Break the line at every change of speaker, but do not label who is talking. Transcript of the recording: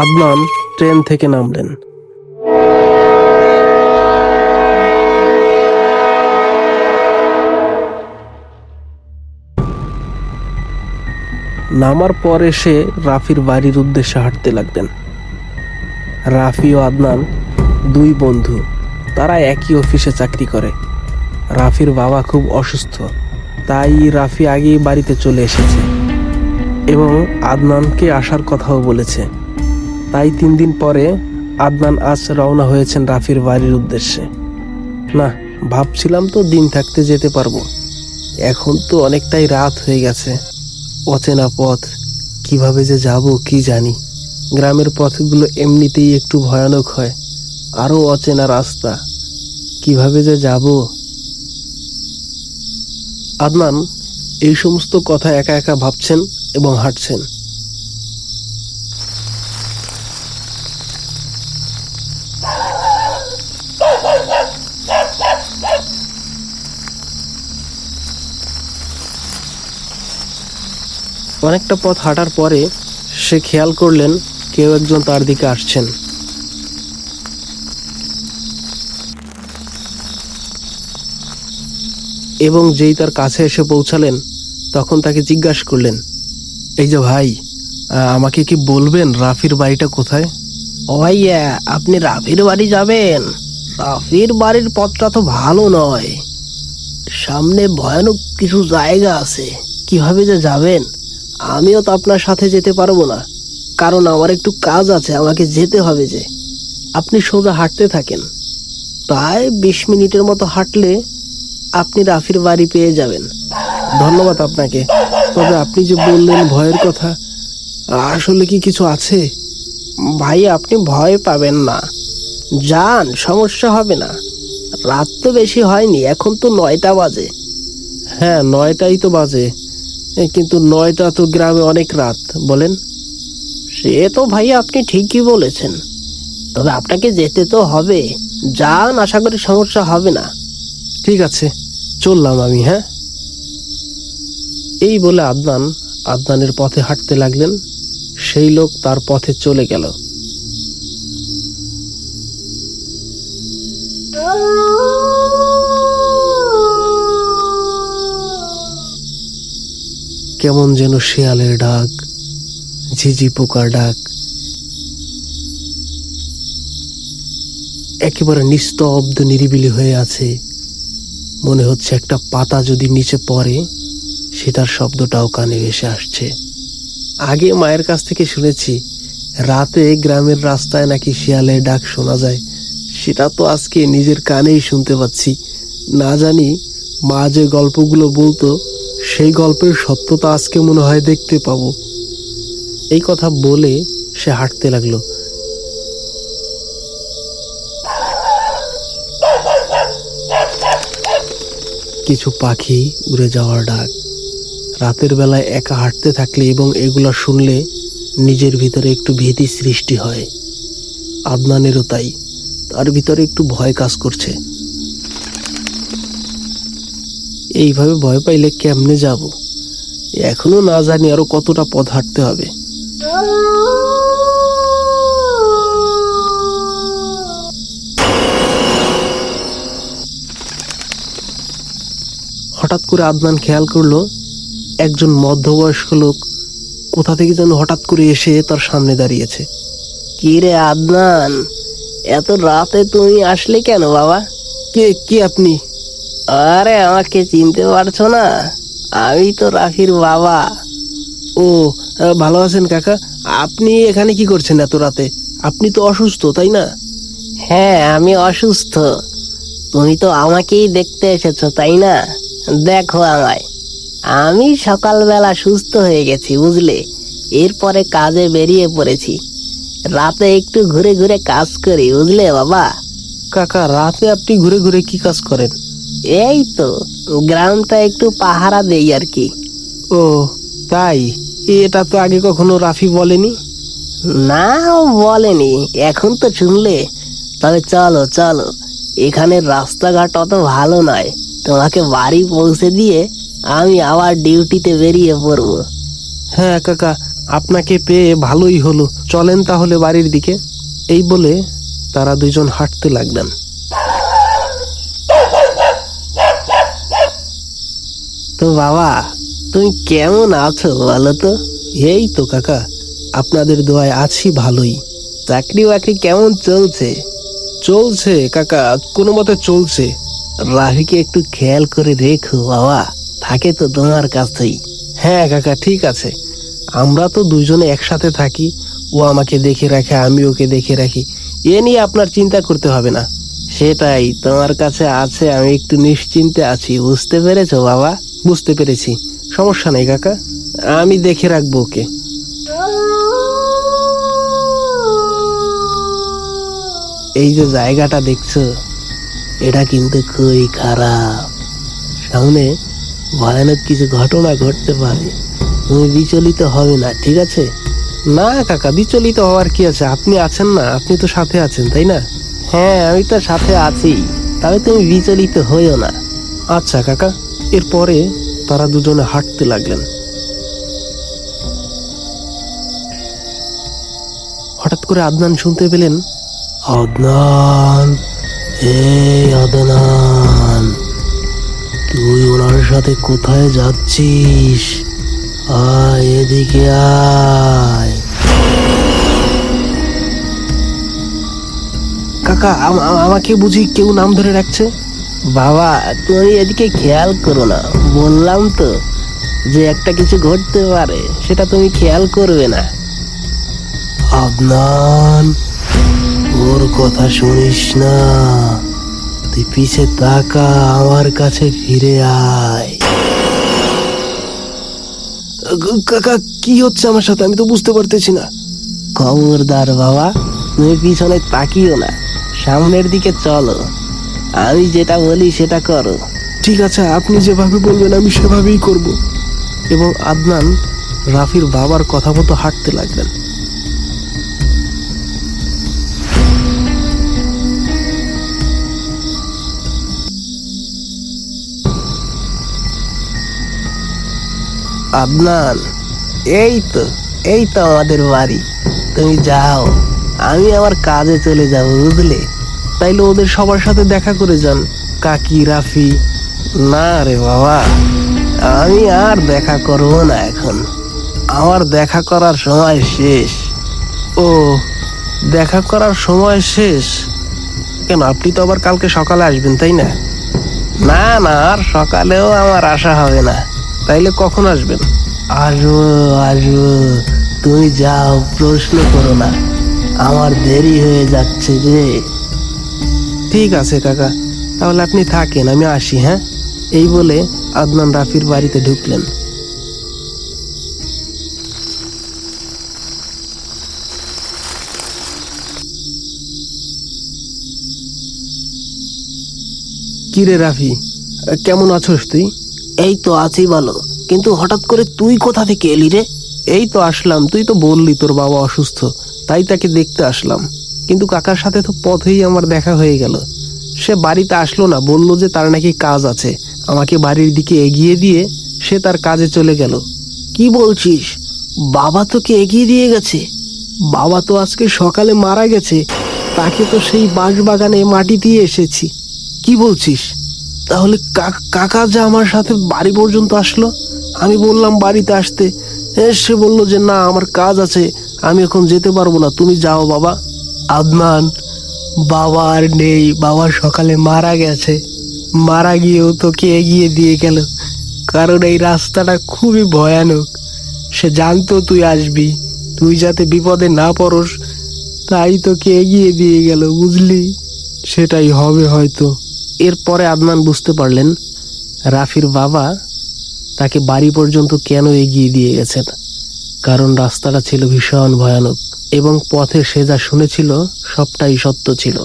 Adnan train থেকে নামলেন। নামার পর এসে রাফির বাড়ির উদ্দেশ্যে হাঁটতে লাগলেন। রাফি ও আদনান দুই বন্ধু, তারা একই অফিসে চাকরি করে। রাফির বাবা খুব অসুস্থ, তাই রাফি আগেই বাড়িতে চলে এসেছে এবং আদনানকে আসার কথাও বলেছে। তাই 3 দিন পরে আদনান আজ রওনা হয়েছেন রাফির বাড়ির উদ্দেশ্যে। না, ভাবছিলাম তো দিন থাকতে যেতে পারবো, এখন তো অনেকটাই রাত হয়ে গেছে। অচেনা পথ, কিভাবে যে যাব কি জানি। গ্রামের পথগুলো এমনিতেই একটু ভয়ানক হয়, আরো অচেনা রাস্তা, কিভাবে যে যাব। আদনান এই সমস্ত কথা একা একা ভাবছেন এবং হাঁটছেন। অনেকটা পথ হাঁটার পরে সে খেয়াল করলেন কেউ একজন তার দিকে আসছেন। এবং যেই তার কাছে এসে পৌঁছালেন তখন তাকে জিজ্ঞাসা করলেন, এই যে ভাই, আমাকে কি বলবেন রাফির বাড়িটা কোথায়?
ও ভাইয়া, আপনি রাফির বাড়ি যাবেন? রাফির বাড়ির পথটা তো ভালো নয়, সামনে ভয়ানক কিছু জায়গা আছে। কিভাবে যে যাবেন? আমিও তো আপনার সাথে যেতে পারবো না, কারণ আমার একটু কাজ আছে, আমাকে যেতে হবে। যে আপনি সোজা হাঁটতে থাকেন, প্রায় 20 মিনিটের মতো হাঁটলে আপনি রাফির বাড়ি পেয়ে যাবেন।
ধন্যবাদ আপনাকে, তবে আপনি যে বললেন ভয়ের কথা, আসলে কি কিছু আছে?
ভাই, আপনি ভয় পাবেন না, যান, সমস্যা হবে না। রাত তো বেশি হয়নি, এখন তো 9টা বাজে।
হ্যাঁ, 9টাই তো বাজে, কিন্তু 9টা তো গ্রামে অনেক রাত, বলেন।
সে তো ভাই আপনি ঠিকই বলেছেন, তবে আপনাকে যেতে তো হবে। যান, আশা করি সমস্যা হবে না।
ঠিক আছে, চললাম আমি। হ্যাঁ, এই বলে আদনানের পথে হাঁটতে লাগলেন। সেই লোক তার পথে চলে গেল। কেমন যেন শেয়ালের ডাক, ঝিঝি পোকার ডাক, একেবারে নিস্তব্ধ নিরিবিলি হয়ে আছে। মনে হচ্ছে একটা পাতা যদি নিচে পড়ে সেটার শব্দটাও কানে ভেসে আসছে। আগে মায়ের কাছ থেকে শুনেছি রাতে গ্রামের রাস্তায় নাকি শিয়ালের ডাক শোনা যায়, সেটা তো আজকে নিজের কানেই শুনতে পাচ্ছি। না জানি মা যে গল্পগুলো বলতো সেই গল্পের সত্যতা আজকে মনে হয় দেখতে পাবো। এই কথা বলে সে হাঁটতে লাগলো। কিছু পাখি উড়ে যাওয়ার ডাক। রাতের বেলায় একা হাঁটতে থাকলে এবং এগুলো শুনলে নিজের ভিতরে একটু ভীতি সৃষ্টি হয়। আদনানেরও তাই, তার ভিতরে একটু ভয় কাজ করছে। এইভাবে ভয় পাইলে কেমনে যাব? এখনো না জানি আরো কতটা পথ হাঁটতে হবে। হঠাৎ করে আদনান খেয়াল করলো একজন মধ্যবয়স্ক লোক কোথা থেকে যেন হঠাৎ করে এসে তার সামনে দাঁড়িয়েছে।
কি রে আদনান, এত রাতে তুমি আসলে কেন বাবা?
কে আপনি?
আরে, আমাকে চিনতে পারছো না? আমি তো রাফির বাবা।
ও, ভালো আছেন কাকা? আপনি এখানে কি করছেন এত রাতে? আপনি তো অসুস্থ, তাই না?
হ্যাঁ, আমি অসুস্থ। তুমি তো আমাকেই দেখতে এসেছো, তাই না? দেখো আমায়, আমি সকালবেলা সুস্থ হয়ে গেছি, বুঝলে। এরপরে কাজে বেরিয়ে পড়েছি। রাতে একটু ঘুরে ঘুরে কাজ করি, বুঝলে বাবা।
কাকা, রাতে আপনি ঘুরে ঘুরে কি কাজ করেন?
এই তো গ্রামটা একটু পাহারা দেই আর কি।
ও তাই? এটা তো আগে কখনো রাফি বলেনি।
না, বলেনি, এখন তো শুনলে। তবে চলো চলো, এখানের রাস্তাঘাট অত ভালো নয়, তোমাকে বাড়ি পৌঁছে দিয়ে আমি আবার ডিউটিতে বেরিয়ে পড়বো।
হ্যাঁ কাকা, আপনাকে পেয়ে ভালোই হলো। চলেন তাহলে বাড়ির দিকে। এই বলে তারা দুইজন হাঁটতে লাগলেন।
তো বাবা, তুমি কেমন আছো বলো তো?
এই তো কাকা, আপনাদের দোয়ায় আছি ভালোই।
চাকরি বাকরি কেমন চলছে?
চলছে কাকা, কোনো মতে চলছে।
রাফিকে একটু খেয়াল করে রেখো বাবা, থাকে তো তোমার কাছেই।
হ্যাঁ কাকা, ঠিক আছে। আমরা তো দুইজনে একসাথে থাকি, ও আমাকে দেখে রাখে, আমি ওকে দেখে রাখি। এ নিয়ে আপনার চিন্তা করতে হবে না।
সেটাই, তোমার কাছে আছে, আমি একটু নিশ্চিন্তে আছি। বুঝতে পেরেছো বাবা?
বুঝতে পেরেছি, সমস্যা নেই কাকা, আমি দেখে রাখবো ওকে।
এই যে জায়গাটা দেখছো, এটা কিন্তু খুবই খারাপ। সামনে ভয়ানক কিছু ঘটনা ঘটতে পারে, তুমি বিচলিত হবে না, ঠিক আছে?
না কাকা, বিচলিত হওয়ার কি আছে? আপনি আছেন না, আপনি তো সাথে আছেন, তাই না?
হ্যাঁ, আমি তো সাথে আছি, তবে তুমি বিচলিত হইও না।
আচ্ছা কাকা। এরপরে তারা দুজনে হাঁটতে লাগলেন। হঠাৎ করে আদনান শুনতে পেলেন,
আদনান, এই আদনান, তুই ওনার সাথে কোথায় যাচ্ছিস? আয় এদিকে আয়।
কাকা আমাকে বুঝি কেউ নাম ধরে রাখছে?
বাবা, তুমি এদিকে খেয়াল করো না, বললাম তো যে একটা কিছু ঘটতে পারে, সেটা তুমি খেয়াল করবে না। আদনান, ওর কথা শুনিস না, তুই পিছে তাকা, আমার কাছে ফিরে আয়।
কাকা কি হচ্ছে আমার সাথে, আমি তো বুঝতে পারতেছি না।
খবরদার বাবা, তুমি পিছনে তাকিও না, সামনের দিকে চলো, আমি যেটা বলি সেটা করো।
ঠিক আছে, আপনি যেভাবে বলবেন আমি সেভাবেই করব। এবং আদনান রাফির বাবার কথা মতো হাঁটতে লাগলেন।
আদনান, এই তো আমাদের বাড়ি, তুমি যাও, আমি আমার কাজে চলে যাব, বুঝলে?
তাইলে ওদের সবার সাথে দেখা করে যান, কাকি, রাফি।
না রে বাবা, আমি আর দেখা করবো না এখন, আমার দেখা করার সময় শেষ।
ও, দেখা করার সময় শেষ? কেন, আপনি তো আবার কালকে সকালে আসবেন, তাই না?
না না, আর সকালেও আমার আশা হবে না।
তাইলে কখন আসবেন?
আসবো আসবো, তুমি যাও, প্রশ্ন করো না, আমার দেরি হয়ে যাচ্ছে যে।
ঠিক আছে কাকা, তাহলে আপনি থাকেন, আমি আসি। হ্যাঁ। এই বলে আদনান রাফির বাড়িতে ঢুকলেন। কিরে রাফি, কেমন আছোস তুই?
এই তো আছি ভালো, কিন্তু হঠাৎ করে তুই কোথা থেকে এলি রে?
এই তো আসলাম, তুই তো বললি তোর বাবা অসুস্থ, তাই তাকে দেখতে আসলাম। কিন্তু কাকার সাথে তো পথেই আমার দেখা হয়ে গেল। সে বাড়িতে আসলো না, বলল যে তার নাকি কাজ আছে। আমাকে বাড়ির দিকে এগিয়ে দিয়ে সে তার কাজে চলে গেল।
কি বলছিস? বাবা তোকে এগিয়ে দিয়ে গেছে?
বাবা তো আজকে সকালে মারা গেছে, তাকে তো সেই বাঁশবাগানে মাটি দিয়ে এসেছি। কি বলছিস? তাহলে কাকা যে আমার সাথে বাড়ি পর্যন্ত আসলো, আমি বললাম বাড়িতে আসতে, সে বলল যে না, আমার কাজ আছে, আমি এখন যেতে পারবো না, তুমি যাও বাবা।
আদনান, বাবা আর নেই, বাবা সকালে মারা গেছে, মারা গিয়েও তোকে এগিয়ে দিয়ে গেল, কারণ এই রাস্তাটা খুবই ভয়ানক। সে জানতো তুই আসবি, তুই যাতে বিপদে না পড়স, তাই তোকে এগিয়ে দিয়ে গেল, বুঝলি?
সেটাই হবে হয়তো। এরপরে আদনান বুঝতে পারলেন রাফির বাবা তাকে বাড়ি পর্যন্ত কেন এগিয়ে দিয়ে গেছেন। কারণ রাস্তাটা ছিল ভীষণ ভয়ানক এবং পথে সে যা শুনেছিল সবটাই সত্য ছিল।